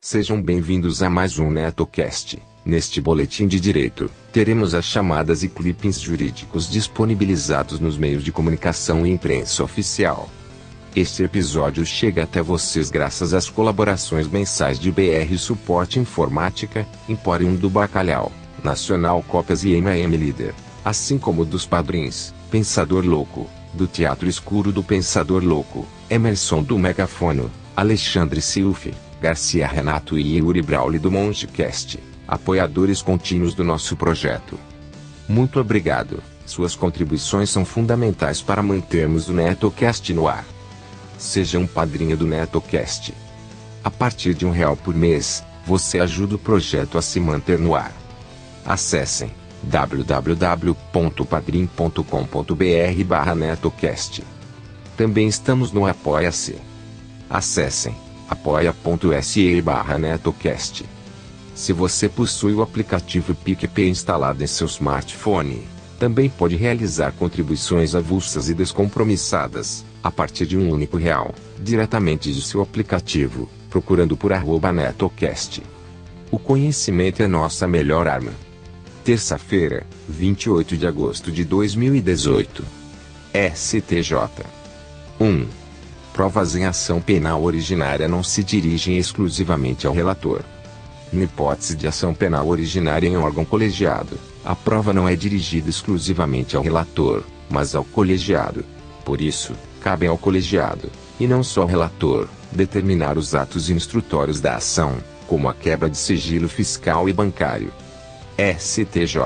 Sejam bem-vindos a mais um NetoCast. Neste boletim de direito, teremos as chamadas e clippings jurídicos disponibilizados nos meios de comunicação e imprensa oficial. Este episódio chega até vocês graças às colaborações mensais de BR Suporte Informática, Emporium do Bacalhau, Nacional Cópias e M&M Líder, assim como dos padrinhos, Pensador Louco, do Teatro Escuro do Pensador Louco, Emerson do Megafono, Alexandre Silfe, Garcia Renato e Yuri Brauli do Mongecast, apoiadores contínuos do nosso projeto. Muito obrigado, suas contribuições são fundamentais para mantermos o NetoCast no ar. Seja um padrinho do NetoCast. A partir de R$1 por mês, você ajuda o projeto a se manter no ar. Acessem www.padrim.com.br/NetoCast. Também estamos no Apoia-se. Acessem apoia.se/NetoCast. Se você possui o aplicativo PicPay instalado em seu smartphone, também pode realizar contribuições avulsas e descompromissadas, a partir de um único real, diretamente de seu aplicativo, procurando por @NetoCast. O conhecimento é nossa melhor arma. Terça-feira, 28 de agosto de 2018. STJ. 1. Provas em ação penal originária não se dirigem exclusivamente ao relator. Na hipótese de ação penal originária em órgão colegiado, a prova não é dirigida exclusivamente ao relator, mas ao colegiado. Por isso, cabe ao colegiado, e não só ao relator, determinar os atos instrutórios da ação, como a quebra de sigilo fiscal e bancário. STJ.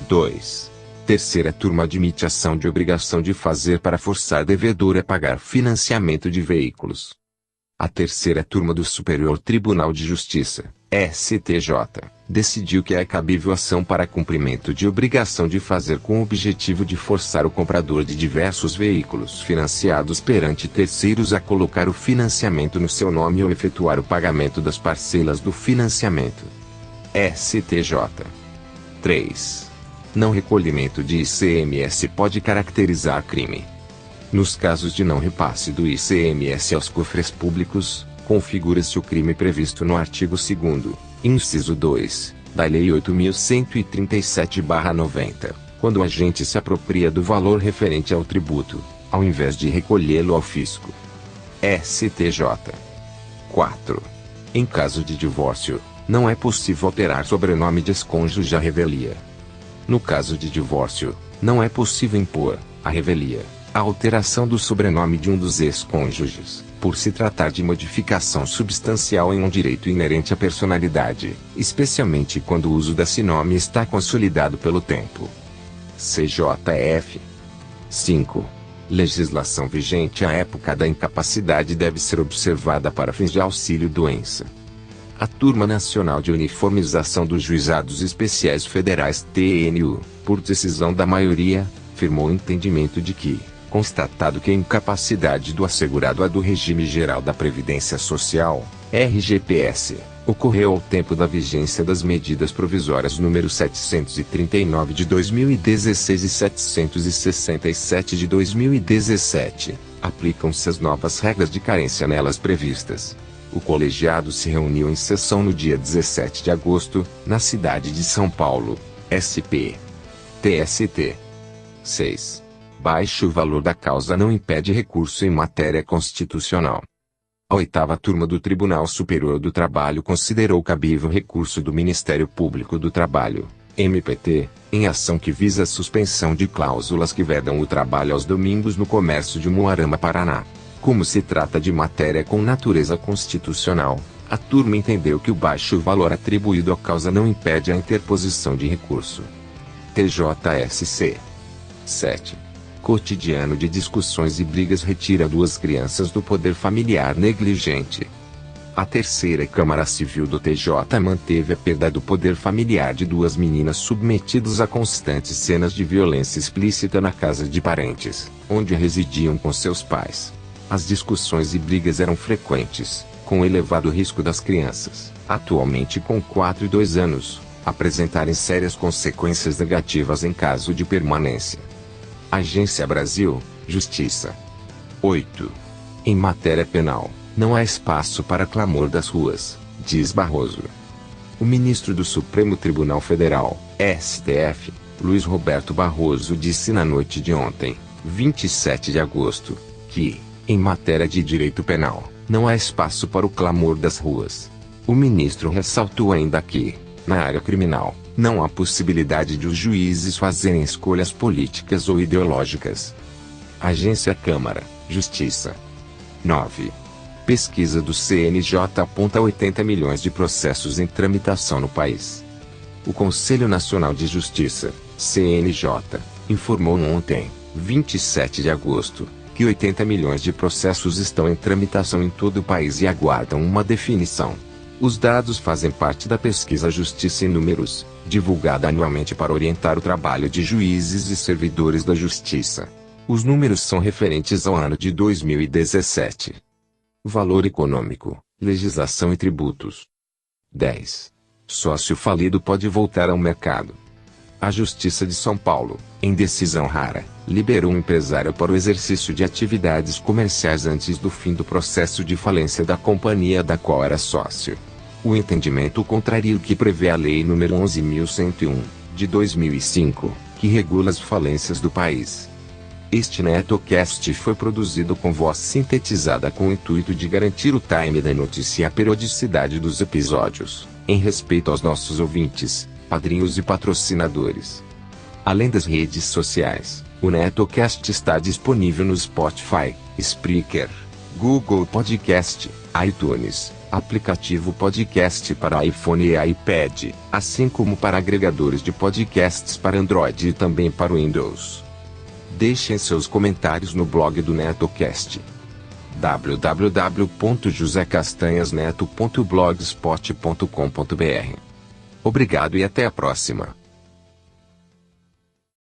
2. Terceira turma admite ação de obrigação de fazer para forçar devedor a pagar financiamento de veículos. A terceira turma do Superior Tribunal de Justiça, STJ, decidiu que é cabível ação para cumprimento de obrigação de fazer com o objetivo de forçar o comprador de diversos veículos financiados perante terceiros a colocar o financiamento no seu nome ou efetuar o pagamento das parcelas do financiamento. STJ. 3. Não recolhimento de ICMS pode caracterizar crime. Nos casos de não repasse do ICMS aos cofres públicos, configura-se o crime previsto no artigo 2º, inciso 2, da Lei 8.137/90, quando o agente se apropria do valor referente ao tributo, ao invés de recolhê-lo ao fisco. STJ. 4. Em caso de divórcio, não é possível alterar sobrenome de ex-cônjuge à revelia. No caso de divórcio, não é possível impor, à revelia, a alteração do sobrenome de um dos ex-cônjuges, por se tratar de modificação substancial em um direito inerente à personalidade, especialmente quando o uso desse nome está consolidado pelo tempo. CJF. 5. Legislação vigente à época da incapacidade deve ser observada para fins de auxílio-doença. A Turma Nacional de Uniformização dos Juizados Especiais Federais TNU, por decisão da maioria, firmou o entendimento de que, constatado que a incapacidade do assegurado a do Regime Geral da Previdência Social, RGPS, ocorreu ao tempo da vigência das medidas provisórias número 739 de 2016 e 767 de 2017, aplicam-se as novas regras de carência nelas previstas. O colegiado se reuniu em sessão no dia 17 de agosto, na cidade de São Paulo, SP. TST. 6. Baixo valor da causa não impede recurso em matéria constitucional. A 8ª turma do Tribunal Superior do Trabalho considerou cabível recurso do Ministério Público do Trabalho, MPT, em ação que visa a suspensão de cláusulas que vedam o trabalho aos domingos no comércio de Umuarama, Paraná. Como se trata de matéria com natureza constitucional, a turma entendeu que o baixo valor atribuído à causa não impede a interposição de recurso. TJSC. 7. Cotidiano de discussões e brigas retira 2 crianças do poder familiar negligente. A terceira Câmara Civil do TJ manteve a perda do poder familiar de 2 meninas submetidas a constantes cenas de violência explícita na casa de parentes, onde residiam com seus pais. As discussões e brigas eram frequentes, com elevado risco das crianças, atualmente com 4 e 2 anos, apresentarem sérias consequências negativas em caso de permanência. Agência Brasil, Justiça. 8. Em matéria penal, não há espaço para clamor das ruas. diz Barroso. O ministro do Supremo Tribunal Federal, STF, Luiz Roberto Barroso disse na noite de ontem, 27 de agosto, que, em matéria de direito penal, não há espaço para o clamor das ruas. O ministro ressaltou ainda que, na área criminal, não há possibilidade de os juízes fazerem escolhas políticas ou ideológicas. Agência Câmara, Justiça. 9. Pesquisa do CNJ aponta 80 milhões de processos em tramitação no país. O Conselho Nacional de Justiça, CNJ, informou ontem, 27 de agosto, que 80 milhões de processos estão em tramitação em todo o país e aguardam uma definição. Os dados fazem parte da pesquisa Justiça em Números, divulgada anualmente para orientar o trabalho de juízes e servidores da Justiça. Os números são referentes ao ano de 2017. Valor econômico, legislação e tributos. 10. Sócio falido pode voltar ao mercado. A Justiça de São Paulo, em decisão rara, liberou um empresário para o exercício de atividades comerciais antes do fim do processo de falência da companhia da qual era sócio. O entendimento contraria o que prevê a Lei nº 11.101, de 2005, que regula as falências do país. Este Netocast foi produzido com voz sintetizada com o intuito de garantir o time da notícia e a periodicidade dos episódios, em respeito aos nossos ouvintes, padrinhos e patrocinadores. Além das redes sociais, o Netocast está disponível no Spotify, Spreaker, Google Podcast, iTunes, aplicativo podcast para iPhone e iPad, assim como para agregadores de podcasts para Android e também para Windows. Deixem seus comentários no blog do Netocast. www.josecastanhasneto.blogspot.com.br. Obrigado e até a próxima.